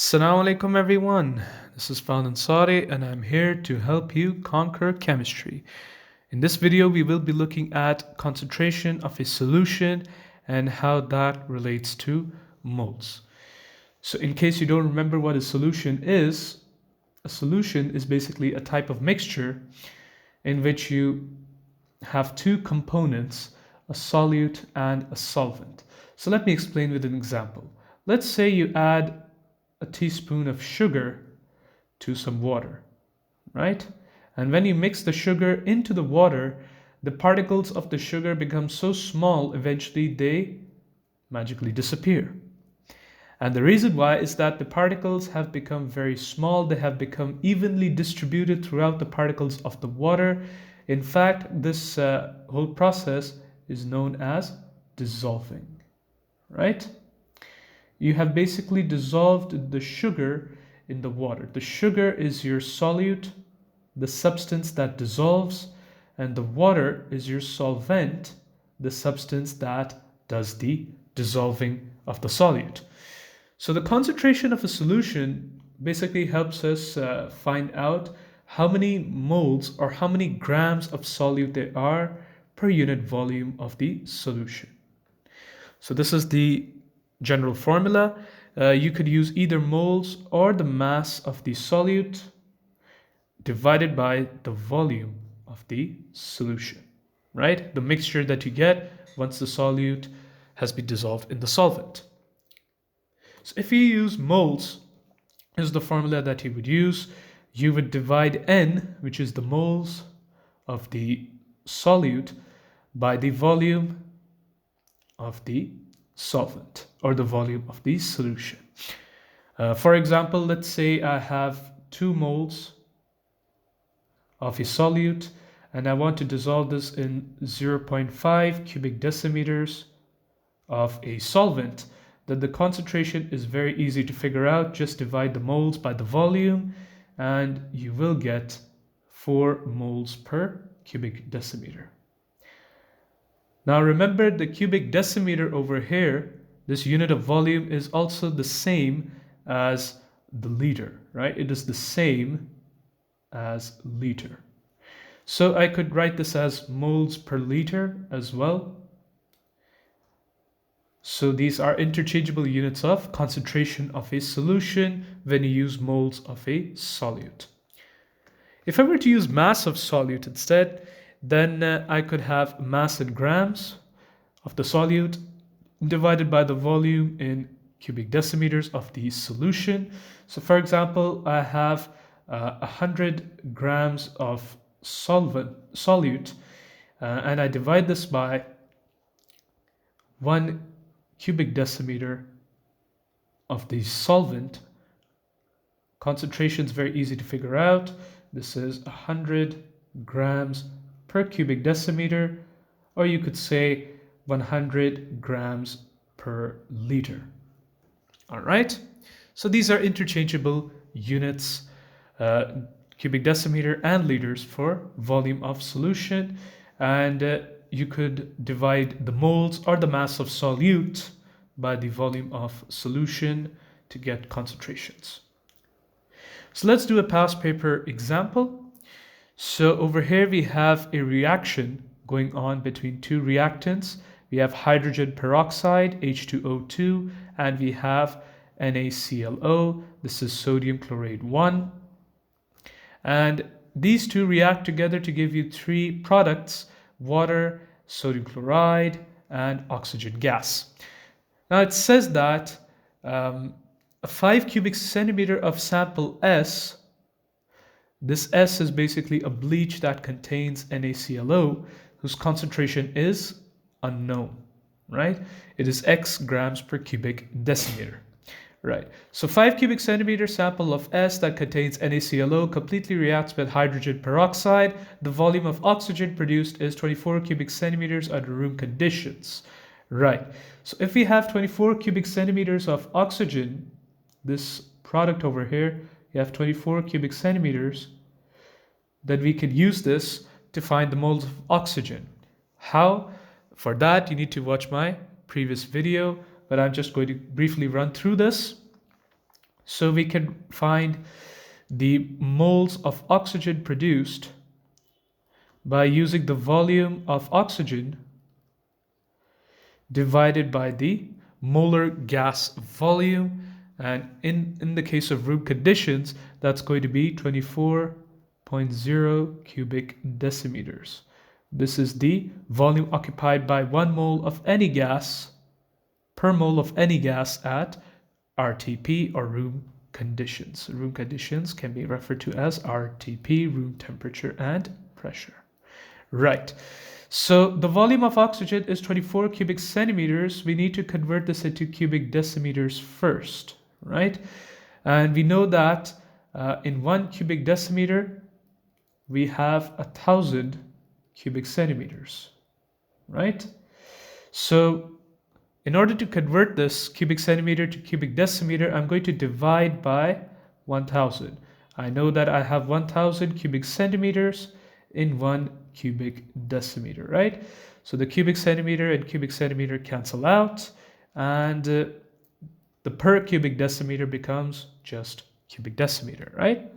Assalamu alaikum everyone. This is Faunan Sari and I'm here to help you conquer chemistry. In this video we will be looking at concentration of a solution and how that relates to moles. So in case you don't remember what a solution is basically a type of mixture in which you have two components, a solute and a solvent. So let me explain with an example. Let's say you add a teaspoon of sugar to some water, right? And when you mix the sugar into the water, the particles of the sugar become so small, eventually they magically disappear. And the reason why is that the particles have become very small. They have become evenly distributed throughout the particles of the water. In fact, this whole process is known as dissolving, right? You have basically dissolved the sugar in the water. The sugar is your solute, the substance that dissolves, and the water is your solvent, the substance that does the dissolving of the solute. So the concentration of a solution basically helps us find out how many moles or how many grams of solute there are per unit volume of the solution. So this is the general formula. You could use either moles or the mass of the solute divided by the volume of the solution, right? The mixture that you get once the solute has been dissolved in the solvent. So if you use moles, is the formula that you would use. You would divide N, which is the moles of the solute, by the volume of the solvent or the volume of the solution. For example, let's say I have 2 moles of a solute and I want to dissolve this in 0.5 cubic decimeters of a solvent. Then the concentration is very easy to figure out. Just divide the moles by the volume and you will get 4 moles per cubic decimeter. Now remember, the cubic decimeter over here, this unit of volume is also the same as the liter, right? It is the same as liter. So I could write this as moles per liter as well. So these are interchangeable units of concentration of a solution when you use moles of a solute. If I were to use mass of solute instead, then I could have mass in grams of the solute divided by the volume in cubic decimeters of the solution. So for example, I have 100 grams of solute and I divide this by 1 cubic decimeter of the solvent. Concentration is very easy to figure out. This is 100 grams per cubic decimeter, or you could say 100 grams per liter. All right, so these are interchangeable units, cubic decimeter and liters for volume of solution, and you could divide the moles or the mass of solute by the volume of solution to get concentrations. So let's do a past paper example. So over here we have a reaction going on between 2 reactants. We have hydrogen peroxide, H2O2, and we have NaClO. This is sodium chloride 1. And these two react together to give you 3 products: water, sodium chloride, and oxygen gas. Now it says that a 5 cubic centimeter of sample S, this S is basically a bleach that contains NaClO, whose concentration is unknown, right? It is X grams per cubic decimeter, right? So 5 cubic centimeter sample of S that contains NaClO completely reacts with hydrogen peroxide. The volume of oxygen produced is 24 cubic centimeters under room conditions, right? So if we have 24 cubic centimeters of oxygen, this product over here, you have 24 cubic centimeters, then we can use this to find the moles of oxygen. How? For that, you need to watch my previous video, but I'm just going to briefly run through this. So we can find the moles of oxygen produced by using the volume of oxygen divided by the molar gas volume, and in the case of room conditions, that's going to be 24.0 cubic decimeters. This is the volume occupied by 1 mole of any gas per mole of any gas at RTP, or room conditions. Room conditions can be referred to as RTP, room temperature and pressure. Right. So the volume of oxygen is 24 cubic centimeters. We need to convert this into cubic decimeters first, right? And we know that in 1 cubic decimeter, we have 1,000 cubic centimeters, right? So in order to convert this cubic centimeter to cubic decimeter, I'm going to divide by 1,000. I know that I have 1,000 cubic centimeters in 1 cubic decimeter, right? So the cubic centimeter and cubic centimeter cancel out, and the per cubic decimeter becomes just cubic decimeter, right?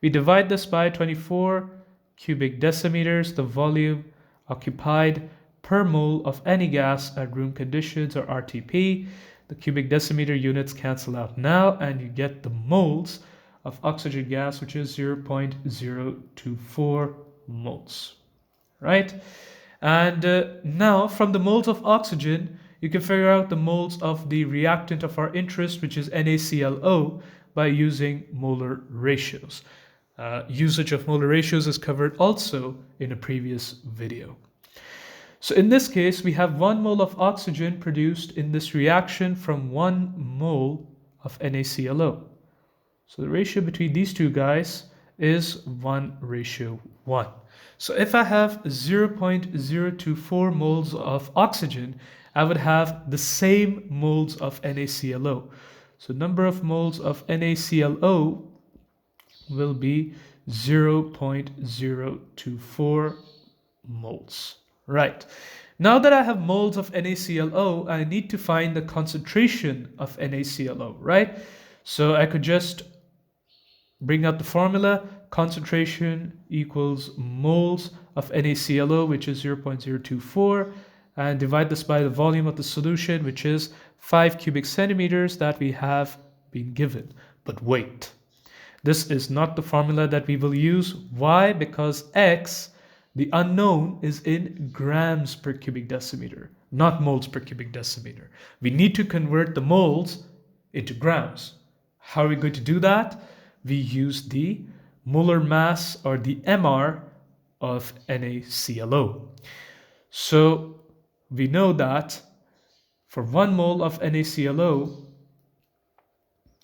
We divide this by 24 cubic decimeters, the volume occupied per mole of any gas at room conditions, or RTP. The cubic decimeter units cancel out now, and you get the moles of oxygen gas, which is 0.024 moles, right? And now from the moles of oxygen, you can figure out the moles of the reactant of our interest, which is NaClO, by using molar ratios. Usage of molar ratios is covered also in a previous video. So in this case, we have 1 mole of oxygen produced in this reaction from 1 mole of NaClO. So the ratio between these two guys is 1:1. So if I have 0.024 moles of oxygen, I would have the same moles of NaClO. So number of moles of NaClO will be 0.024 moles. Right. Now that I have moles of NaClO, I need to find the concentration of NaClO, right? So I could just bring out the formula. Concentration equals moles of NaClO, which is 0.024, and divide this by the volume of the solution, which is 5 cubic centimeters that we have been given. But wait, this is not the formula that we will use. Why? Because X, the unknown, is in grams per cubic decimeter, not moles per cubic decimeter. We need to convert the moles into grams. How are we going to do that? We use the molar mass, or the MR, of NaClO. So we know that for 1 mole of NaClO,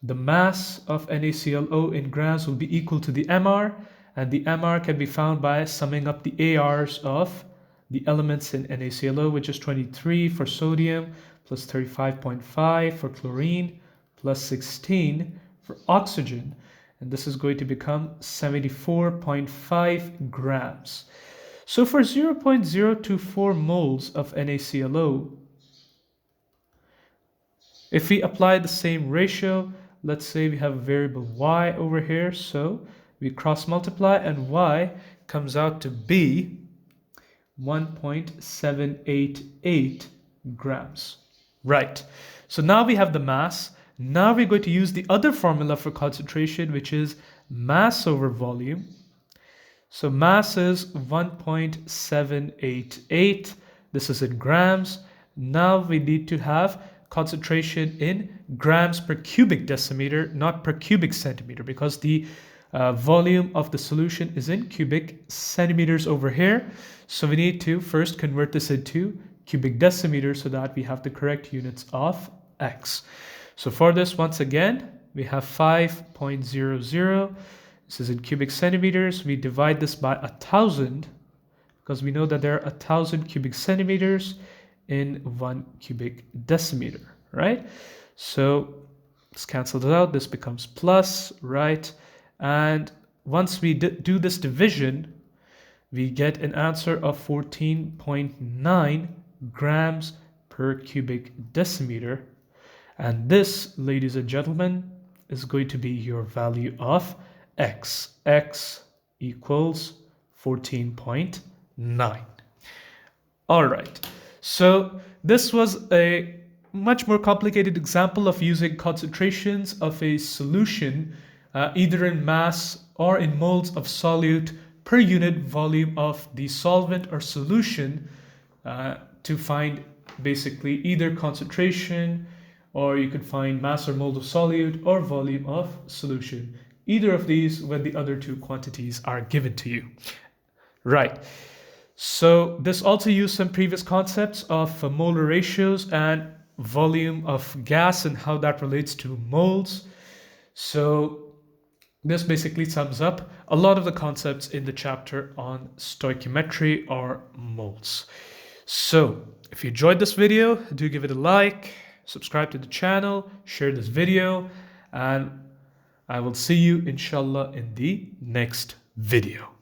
the mass of NaClO in grams will be equal to the MR, and the MR can be found by summing up the ARs of the elements in NaClO, which is 23 for sodium, plus 35.5 for chlorine, plus 16 for oxygen, and this is going to become 74.5 grams. So for 0.024 moles of NaClO, if we apply the same ratio, let's say we have a variable y over here, so we cross multiply, and y comes out to be 1.788 grams. Right. So now we have the mass. Now we're going to use the other formula for concentration, which is mass over volume. So mass is 1.788. This is in grams. Now we need to have concentration in grams per cubic decimeter, not per cubic centimeter, because the volume of the solution is in cubic centimeters over here. So we need to first convert this into cubic decimeters so that we have the correct units of X. So for this, once again, we have 5.00. This is in cubic centimeters. We divide this by 1,000 because we know that there are 1,000 cubic centimeters in 1 cubic decimeter, right? So let's cancel it out. This becomes plus, right? And once we do this division, we get an answer of 14.9 grams per cubic decimeter. And this, ladies and gentlemen, is going to be your value of x. X equals 14.9. All right, so this was a much more complicated example of using concentrations of a solution either in mass or in moles of solute per unit volume of the solvent or solution to find basically either concentration, or you could find mass or mole of solute or volume of solution. Either of these when the other two quantities are given to you. Right. So this also used some previous concepts of molar ratios and volume of gas and how that relates to moles. So this basically sums up a lot of the concepts in the chapter on stoichiometry or moles. So if you enjoyed this video, do give it a like, subscribe to the channel, share this video, and I will see you inshallah in the next video.